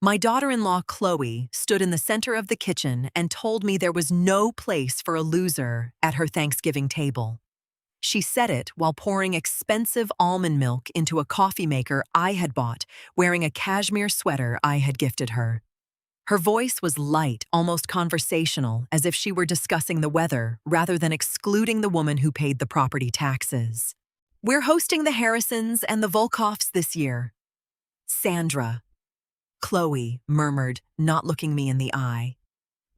My daughter-in-law, Chloe, stood in the center of the kitchen and told me there was no place for a loser at her Thanksgiving table. She said it while pouring expensive almond milk into a coffee maker I had bought, wearing a cashmere sweater I had gifted her. Her voice was light, almost conversational, as if she were discussing the weather rather than excluding the woman who paid the property taxes. "We're hosting the Harrisons and the Volkoffs this year." "Sandra," Chloe murmured, not looking me in the eye.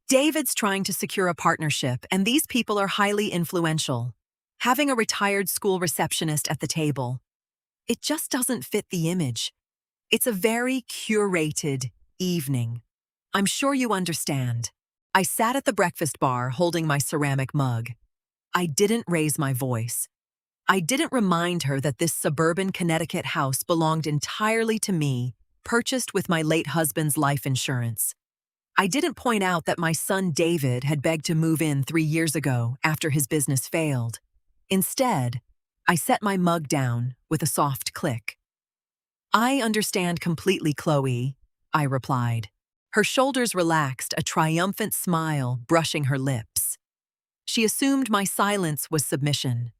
"David's trying to secure a partnership, and these people are highly influential. Having a retired school receptionist at the table, it just doesn't fit the image. It's a very curated evening. I'm sure you understand." I sat at the breakfast bar holding my ceramic mug. I didn't raise my voice. I didn't remind her that this suburban Connecticut house belonged entirely to me, purchased with my late husband's life insurance. I didn't point out that my son David had begged to move in 3 years ago after his business failed. Instead, I set my mug down with a soft click. "I understand completely, Chloe," I replied. Her shoulders relaxed, a triumphant smile brushing her lips. She assumed my silence was submission.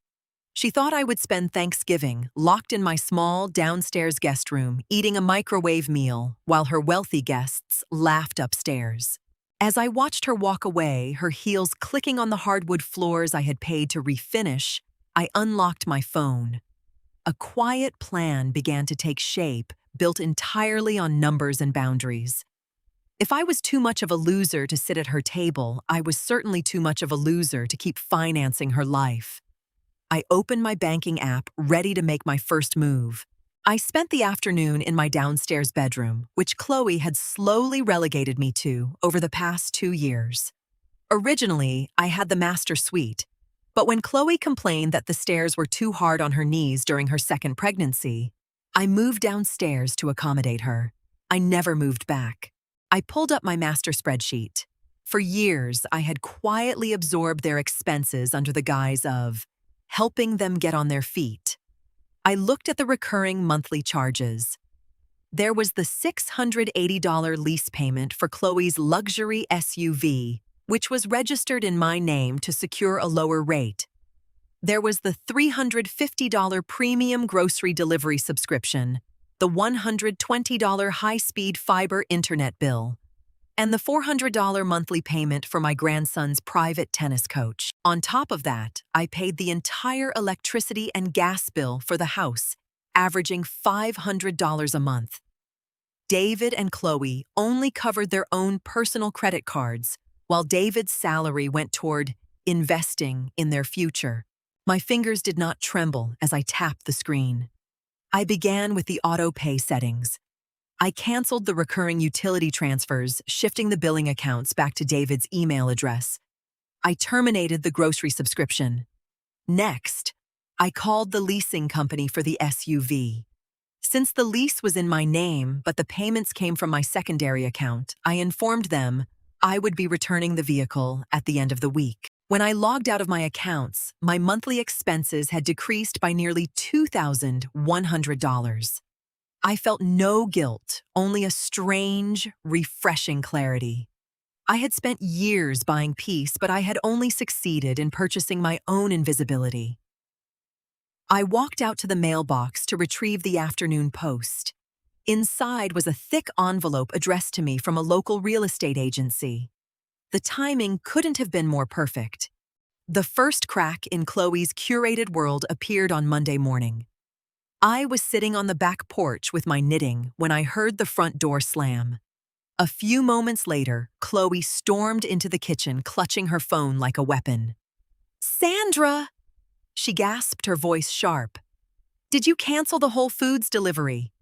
She thought I would spend Thanksgiving locked in my small downstairs guest room, eating a microwave meal while her wealthy guests laughed upstairs. As I watched her walk away, her heels clicking on the hardwood floors I had paid to refinish, I unlocked my phone. A quiet plan began to take shape, built entirely on numbers and boundaries. If I was too much of a loser to sit at her table, I was certainly too much of a loser to keep financing her life. I opened my banking app, ready to make my first move. I spent the afternoon in my downstairs bedroom, which Chloe had slowly relegated me to over the past 2 years. Originally, I had the master suite, but when Chloe complained that the stairs were too hard on her knees during her second pregnancy, I moved downstairs to accommodate her. I never moved back. I pulled up my master spreadsheet. For years, I had quietly absorbed their expenses under the guise of helping them get on their feet. I looked at the recurring monthly charges. There was the $680 lease payment for Chloe's luxury SUV, which was registered in my name to secure a lower rate. There was the $350 premium grocery delivery subscription, the $120 high-speed fiber internet bill, and the $400 monthly payment for my grandson's private tennis coach. On top of that, I paid the entire electricity and gas bill for the house, averaging $500 a month. David and Chloe only covered their own personal credit cards, while David's salary went toward investing in their future. My fingers did not tremble as I tapped the screen. I began with the auto-pay settings. I canceled the recurring utility transfers, shifting the billing accounts back to David's email address. I terminated the grocery subscription. Next, I called the leasing company for the SUV. Since the lease was in my name, but the payments came from my secondary account, I informed them I would be returning the vehicle at the end of the week. When I logged out of my accounts, my monthly expenses had decreased by nearly $2,100. I felt no guilt, only a strange, refreshing clarity. I had spent years buying peace, but I had only succeeded in purchasing my own invisibility. I walked out to the mailbox to retrieve the afternoon post. Inside was a thick envelope addressed to me from a local real estate agency. The timing couldn't have been more perfect. The first crack in Chloe's curated world appeared on Monday morning. I was sitting on the back porch with my knitting when I heard the front door slam. A few moments later, Chloe stormed into the kitchen, clutching her phone like a weapon. "Sandra!" She gasped, her voice sharp. "Did you cancel the Whole Foods delivery?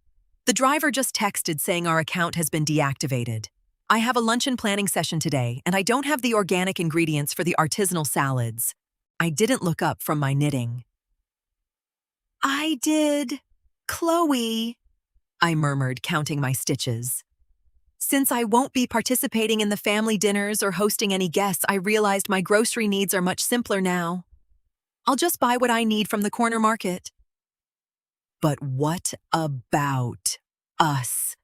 The driver just texted saying our account has been deactivated. I have a luncheon planning session today, and I don't have the organic ingredients for the artisanal salads." I didn't look up from my knitting. "I did, Chloe," I murmured, counting my stitches. Since I won't be participating in the family dinners or hosting any guests, I realized my grocery needs are much simpler now. I'll just buy what I need from the corner market. But what about us?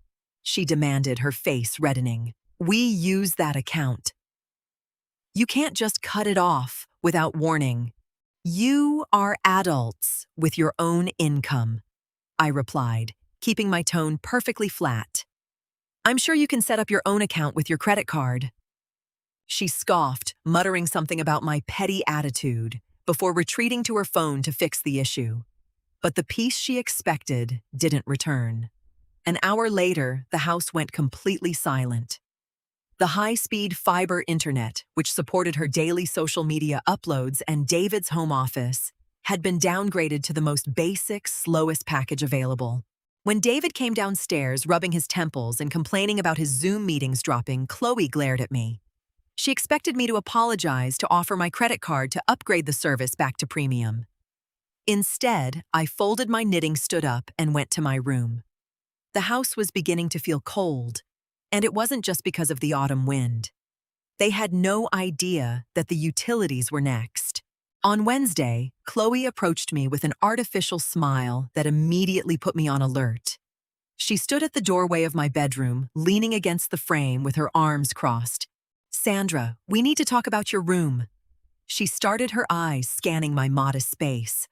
she demanded, her face reddening. We use that account. You can't just cut it off without warning. You are adults with your own income, I replied, keeping my tone perfectly flat. I'm sure you can set up your own account with your credit card. She scoffed, muttering something about my petty attitude, before retreating to her phone to fix the issue. But the peace she expected didn't return. An hour later, the house went completely silent. The high-speed fiber internet, which supported her daily social media uploads and David's home office, had been downgraded to the most basic, slowest package available. When David came downstairs, rubbing his temples and complaining about his Zoom meetings dropping, Chloe glared at me. She expected me to apologize, to offer my credit card to upgrade the service back to premium. Instead, I folded my knitting, stood up, and went to my room. The house was beginning to feel cold, and it wasn't just because of the autumn wind. They had no idea that the utilities were next. On Wednesday, Chloe approached me with an artificial smile that immediately put me on alert. She stood at the doorway of my bedroom, leaning against the frame with her arms crossed. Sandra, we need to talk about your room. She started, her eyes scanning my modest space.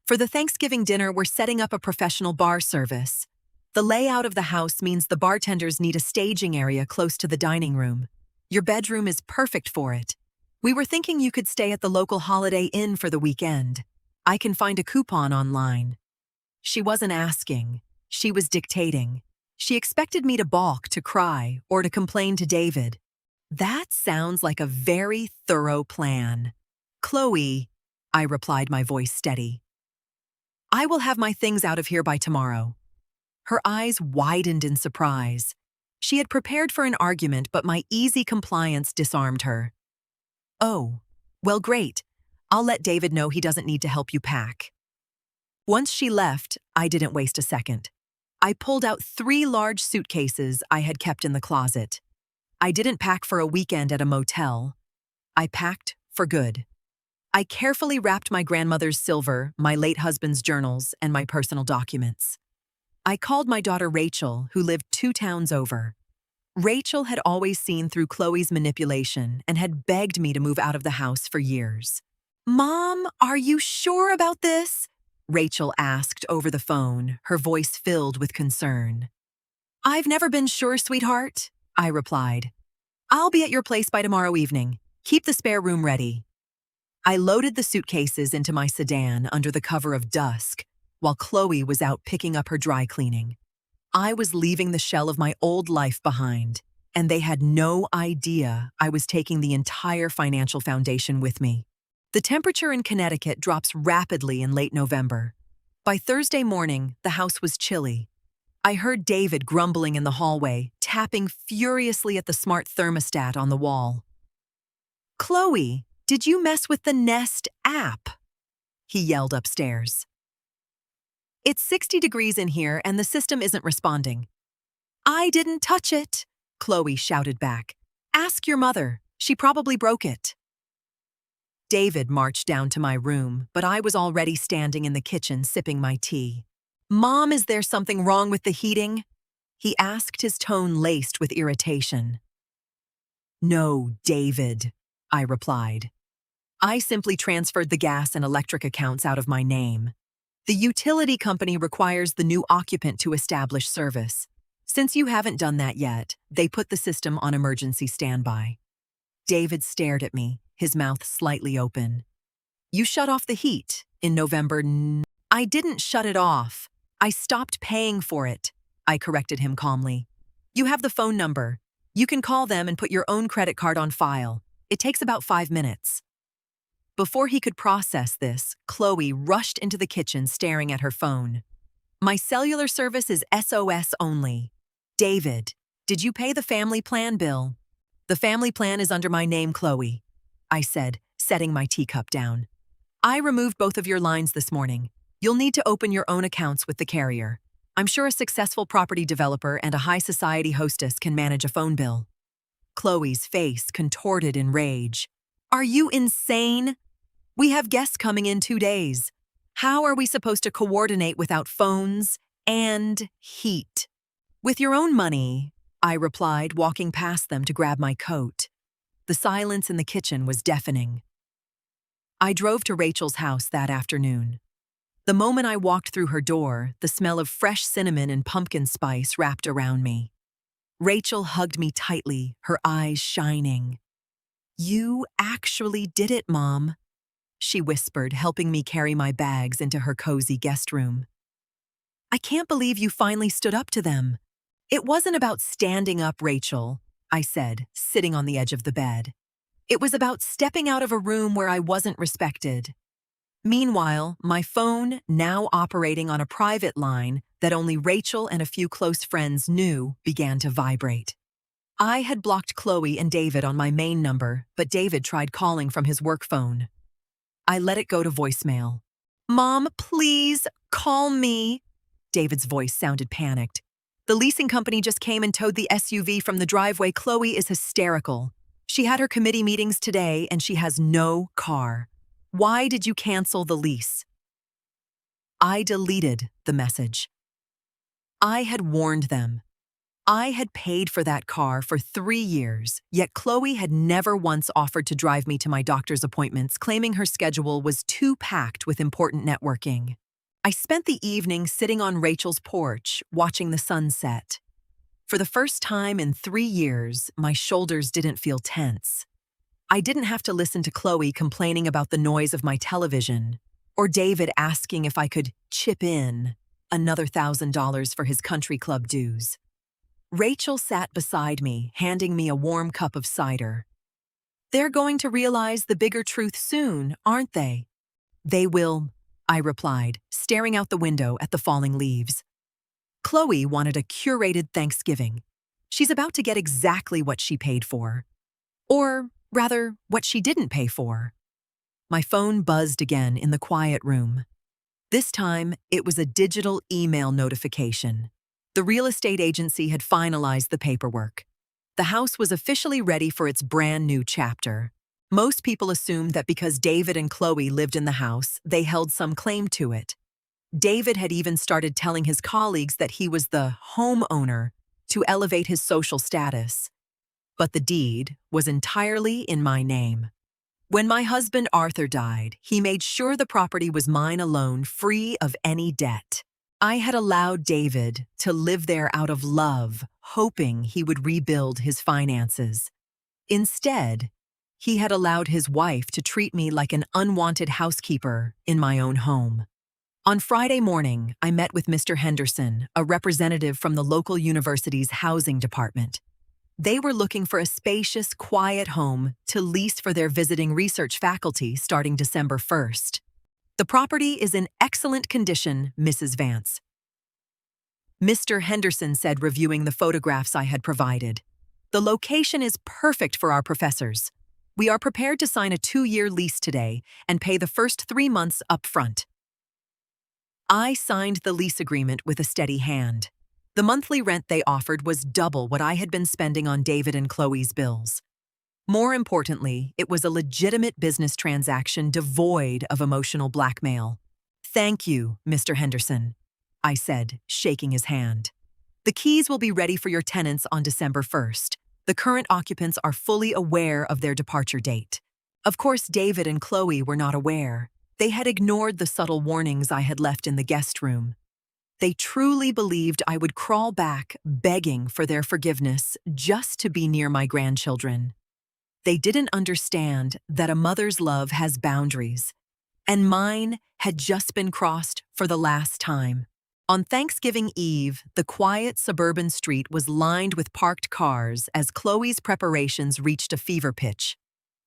For the Thanksgiving dinner, we're setting up a professional bar service. The layout of the house means the bartenders need a staging area close to the dining room. Your bedroom is perfect for it. We were thinking you could stay at the local Holiday Inn for the weekend. I can find a coupon online. She wasn't asking. She was dictating. She expected me to balk, to cry, or to complain to David. That sounds like a very thorough plan. Chloe, I replied, my voice steady. I will have my things out of here by tomorrow. Her eyes widened in surprise. She had prepared for an argument, but my easy compliance disarmed her. Oh, well, great. I'll let David know he doesn't need to help you pack. Once she left, I didn't waste a second. I pulled out 3 large suitcases I had kept in the closet. I didn't pack for a weekend at a motel. I packed for good. I carefully wrapped my grandmother's silver, my late husband's journals, and my personal documents. I called my daughter Rachel, who lived 2 towns over. Rachel had always seen through Chloe's manipulation and had begged me to move out of the house for years. Mom, are you sure about this? Rachel asked over the phone, her voice filled with concern. I've never been sure, sweetheart, I replied. I'll be at your place by tomorrow evening. Keep the spare room ready. I loaded the suitcases into my sedan under the cover of dusk, while Chloe was out picking up her dry cleaning. I was leaving the shell of my old life behind, and they had no idea I was taking the entire financial foundation with me. The temperature in Connecticut drops rapidly in late November. By Thursday morning, the house was chilly. I heard David grumbling in the hallway, tapping furiously at the smart thermostat on the wall. Chloe, did you mess with the Nest app? He yelled upstairs. It's 60 degrees in here and the system isn't responding. I didn't touch it, Chloe shouted back. Ask your mother. She probably broke it. David marched down to my room, but I was already standing in the kitchen sipping my tea. Mom, is there something wrong with the heating? He asked, his tone laced with irritation. No, David, I replied. I simply transferred the gas and electric accounts out of my name. The utility company requires the new occupant to establish service. Since you haven't done that yet, they put the system on emergency standby. David stared at me, his mouth slightly open. You shut off the heat in November. I didn't shut it off. I stopped paying for it, I corrected him calmly. You have the phone number. You can call them and put your own credit card on file. It takes about 5 minutes. Before he could process this, Chloe rushed into the kitchen staring at her phone. My cellular service is SOS only. David, did you pay the family plan bill? The family plan is under my name, Chloe, I said, setting my teacup down. I removed both of your lines this morning. You'll need to open your own accounts with the carrier. I'm sure a successful property developer and a high society hostess can manage a phone bill. Chloe's face contorted in rage. Are you insane? We have guests coming in 2 days. How are we supposed to coordinate without phones and heat? With your own money, I replied, walking past them to grab my coat. The silence in the kitchen was deafening. I drove to Rachel's house that afternoon. The moment I walked through her door, the smell of fresh cinnamon and pumpkin spice wrapped around me. Rachel hugged me tightly, her eyes shining. "You actually did it, Mom," she whispered, helping me carry my bags into her cozy guest room. "I can't believe you finally stood up to them." "It wasn't about standing up, Rachel," I said, sitting on the edge of the bed. "It was about stepping out of a room where I wasn't respected." Meanwhile, my phone, now operating on a private line that only Rachel and a few close friends knew, began to vibrate. I had blocked Chloe and David on my main number, but David tried calling from his work phone. I let it go to voicemail. "Mom, please, call me." David's voice sounded panicked. "The leasing company just came and towed the SUV from the driveway. Chloe is hysterical. She had her committee meetings today and she has no car. Why did you cancel the lease?" I deleted the message. I had warned them. I had paid for that car for 3 years, yet Chloe had never once offered to drive me to my doctor's appointments, claiming her schedule was too packed with important networking. I spent the evening sitting on Rachel's porch, watching the sunset. For the first time in 3 years, my shoulders didn't feel tense. I didn't have to listen to Chloe complaining about the noise of my television, or David asking if I could chip in another $1,000 for his country club dues. Rachel sat beside me, handing me a warm cup of cider. "They're going to realize the bigger truth soon, aren't they?" "They will," I replied, staring out the window at the falling leaves. Chloe wanted a curated Thanksgiving. She's about to get exactly what she paid for. Or, rather, what she didn't pay for. My phone buzzed again in the quiet room. This time, it was a digital email notification. The real estate agency had finalized the paperwork. The house was officially ready for its brand new chapter. Most people assumed that because David and Chloe lived in the house, they held some claim to it. David had even started telling his colleagues that he was the homeowner to elevate his social status. But the deed was entirely in my name. When my husband Arthur died, he made sure the property was mine alone, free of any debt. I had allowed David to live there out of love, hoping he would rebuild his finances. Instead, he had allowed his wife to treat me like an unwanted housekeeper in my own home. On Friday morning, I met with Mr. Henderson, a representative from the local university's housing department. They were looking for a spacious, quiet home to lease for their visiting research faculty starting December 1st. "The property is in excellent condition, Mrs. Vance," Mr. Henderson said, reviewing the photographs I had provided. "The location is perfect for our professors. We are prepared to sign a 2-year lease today and pay the first 3 months up front." I signed the lease agreement with a steady hand. The monthly rent they offered was double what I had been spending on David and Chloe's bills. More importantly, it was a legitimate business transaction devoid of emotional blackmail. "Thank you, Mr. Henderson," I said, shaking his hand. "The keys will be ready for your tenants on December 1st. The current occupants are fully aware of their departure date." Of course, David and Chloe were not aware. They had ignored the subtle warnings I had left in the guest room. They truly believed I would crawl back, begging for their forgiveness just to be near my grandchildren. They didn't understand that a mother's love has boundaries, and mine had just been crossed for the last time. On Thanksgiving Eve, the quiet suburban street was lined with parked cars as Chloe's preparations reached a fever pitch.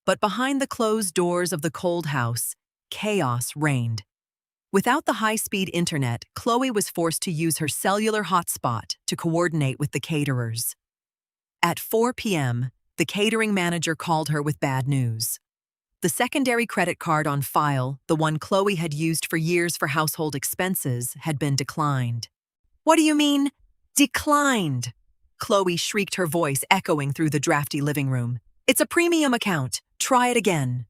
But behind the closed doors of the cold house, chaos reigned. Without the high-speed internet, Chloe was forced to use her cellular hotspot to coordinate with the caterers. At 4 p.m., the catering manager called her with bad news. The secondary credit card on file, the one Chloe had used for years for household expenses, had been declined. "What do you mean, declined?" Chloe shrieked, her voice echoing through the drafty living room. "It's a premium account. Try it again."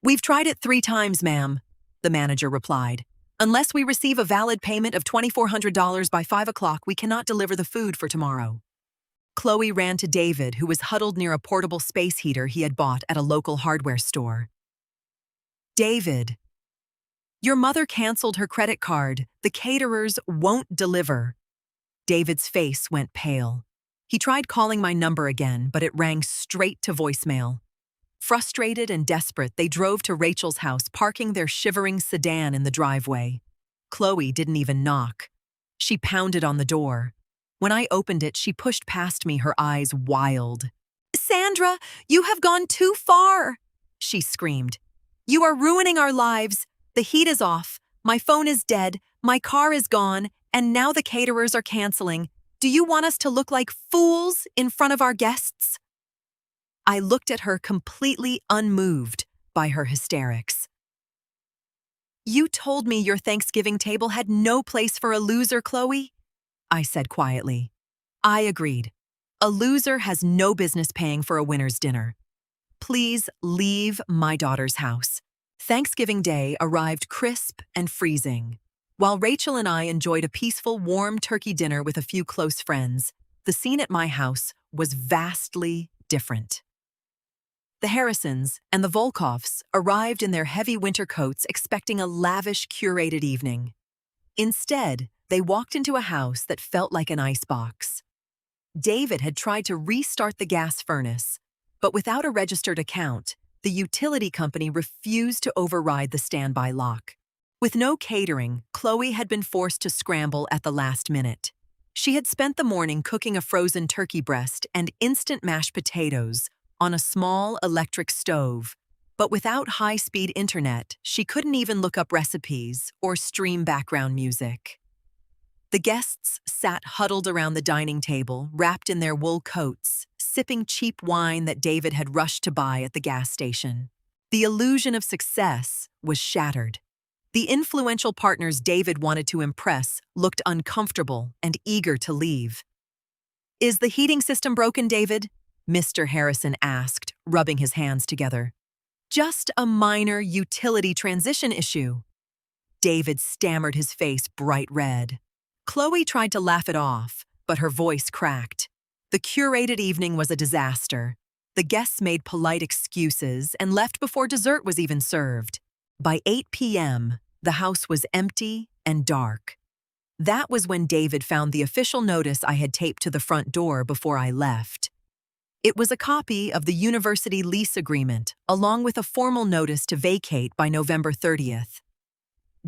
"We've tried it 3 times, ma'am," the manager replied. Unless we receive a valid payment of $2,400 by 5 o'clock, we cannot deliver the food for tomorrow. Chloe ran to David, who was huddled near a portable space heater he had bought at a local hardware store. David, your mother canceled her credit card. The caterers won't deliver. David's face went pale. He tried calling my number again, but it rang straight to voicemail. Frustrated and desperate, they drove to Rachel's house, parking their shivering sedan in the driveway. Chloe didn't even knock. She pounded on the door. When I opened it, she pushed past me, her eyes wild. "Sandra, you have gone too far!" she screamed. "You are ruining our lives. The heat is off, my phone is dead, my car is gone, and now the caterers are canceling. Do you want us to look like fools in front of our guests?" I looked at her, completely unmoved by her hysterics. "You told me your Thanksgiving table had no place for a loser, Chloe," I said quietly. I agreed. A loser has no business paying for a winner's dinner. Please leave my daughter's house. Thanksgiving Day arrived crisp and freezing. While Rachel and I enjoyed a peaceful, warm turkey dinner with a few close friends, the scene at my house was vastly different. The Harrisons and the Volkoffs arrived in their heavy winter coats, expecting a lavish, curated evening. Instead, they walked into a house that felt like an icebox. David had tried to restart the gas furnace, but without a registered account, the utility company refused to override the standby lock. With no catering, Chloe had been forced to scramble at the last minute. She had spent the morning cooking a frozen turkey breast and instant mashed potatoes on a small electric stove, but without high-speed internet, she couldn't even look up recipes or stream background music. The guests sat huddled around the dining table, wrapped in their wool coats, sipping cheap wine that David had rushed to buy at the gas station. The illusion of success was shattered. The influential partners David wanted to impress looked uncomfortable and eager to leave. "Is the heating system broken, David?" Mr. Harrison asked, rubbing his hands together. "Just a minor utility transition issue." David stammered, his face bright red. Chloe tried to laugh it off, but her voice cracked. The curated evening was a disaster. The guests made polite excuses and left before dessert was even served. By 8 p.m., the house was empty and dark. That was when David found the official notice I had taped to the front door before I left. It was a copy of the university lease agreement, along with a formal notice to vacate by November 30th.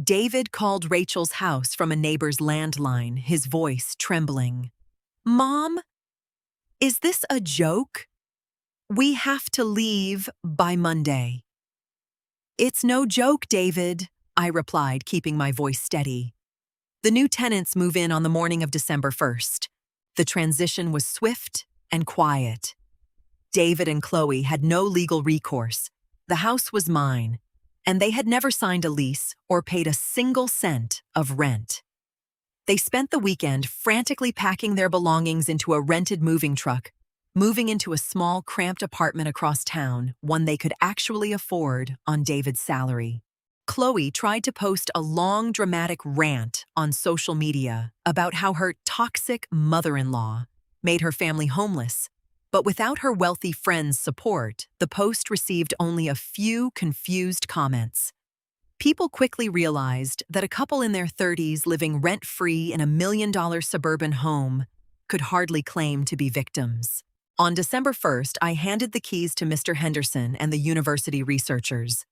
David called Rachel's house from a neighbor's landline, his voice trembling. "Mom, is this a joke? We have to leave by Monday." "It's no joke, David," I replied, keeping my voice steady. The new tenants move in on the morning of December 1st. The transition was swift and quiet. David and Chloe had no legal recourse. The house was mine, and they had never signed a lease or paid a single cent of rent. They spent the weekend frantically packing their belongings into a rented moving truck, moving into a small, cramped apartment across town, one they could actually afford on David's salary. Chloe tried to post a long, dramatic rant on social media about how her toxic mother-in-law made her family homeless. But without her wealthy friends' support, the post received only a few confused comments. People quickly realized that a couple in their 30s living rent-free in a $1 million suburban home could hardly claim to be victims. On December 1st, I handed the keys to Mr. Henderson and the university researchers.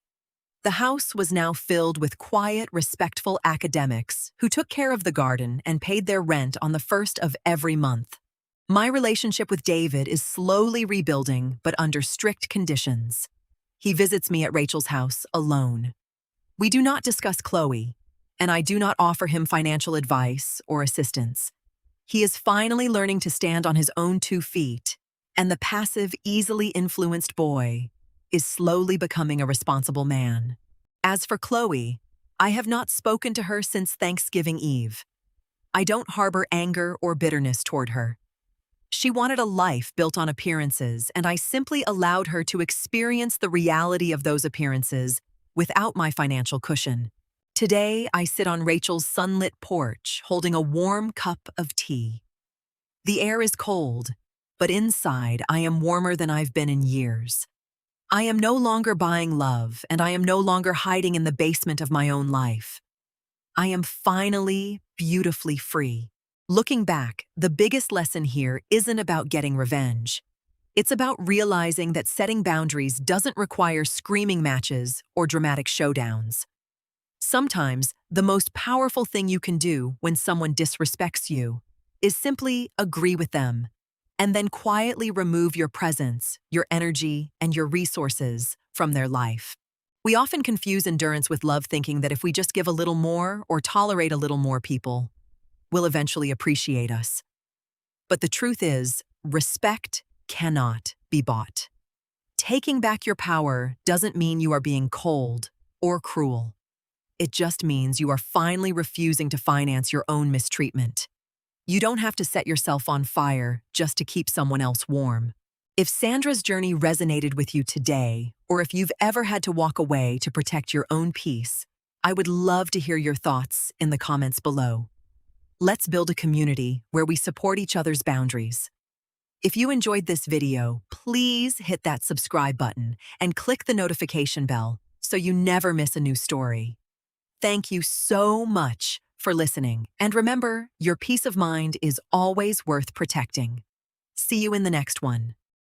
The house was now filled with quiet, respectful academics who took care of the garden and paid their rent on the 1st of every month. My relationship with David is slowly rebuilding, but under strict conditions. He visits me at Rachel's house alone. We do not discuss Chloe, and I do not offer him financial advice or assistance. He is finally learning to stand on his own 2 feet, and the passive, easily influenced boy is slowly becoming a responsible man. As for Chloe, I have not spoken to her since Thanksgiving Eve. I don't harbor anger or bitterness toward her. She wanted a life built on appearances, and I simply allowed her to experience the reality of those appearances without my financial cushion. Today, I sit on Rachel's sunlit porch, holding a warm cup of tea. The air is cold, but inside, I am warmer than I've been in years. I am no longer buying love, and I am no longer hiding in the basement of my own life. I am finally beautifully free. Looking back, the biggest lesson here isn't about getting revenge. It's about realizing that setting boundaries doesn't require screaming matches or dramatic showdowns. Sometimes, the most powerful thing you can do when someone disrespects you is simply agree with them, and then quietly remove your presence, your energy, and your resources from their life. We often confuse endurance with love, thinking that if we just give a little more or tolerate a little more, people will eventually appreciate us. But the truth is, respect cannot be bought. Taking back your power doesn't mean you are being cold or cruel. It just means you are finally refusing to finance your own mistreatment. You don't have to set yourself on fire just to keep someone else warm. If Sandra's journey resonated with you today, or if you've ever had to walk away to protect your own peace, I would love to hear your thoughts in the comments below. Let's build a community where we support each other's boundaries. If you enjoyed this video, please hit that subscribe button and click the notification bell so you never miss a new story. Thank you so much for listening, and remember, your peace of mind is always worth protecting. See you in the next one.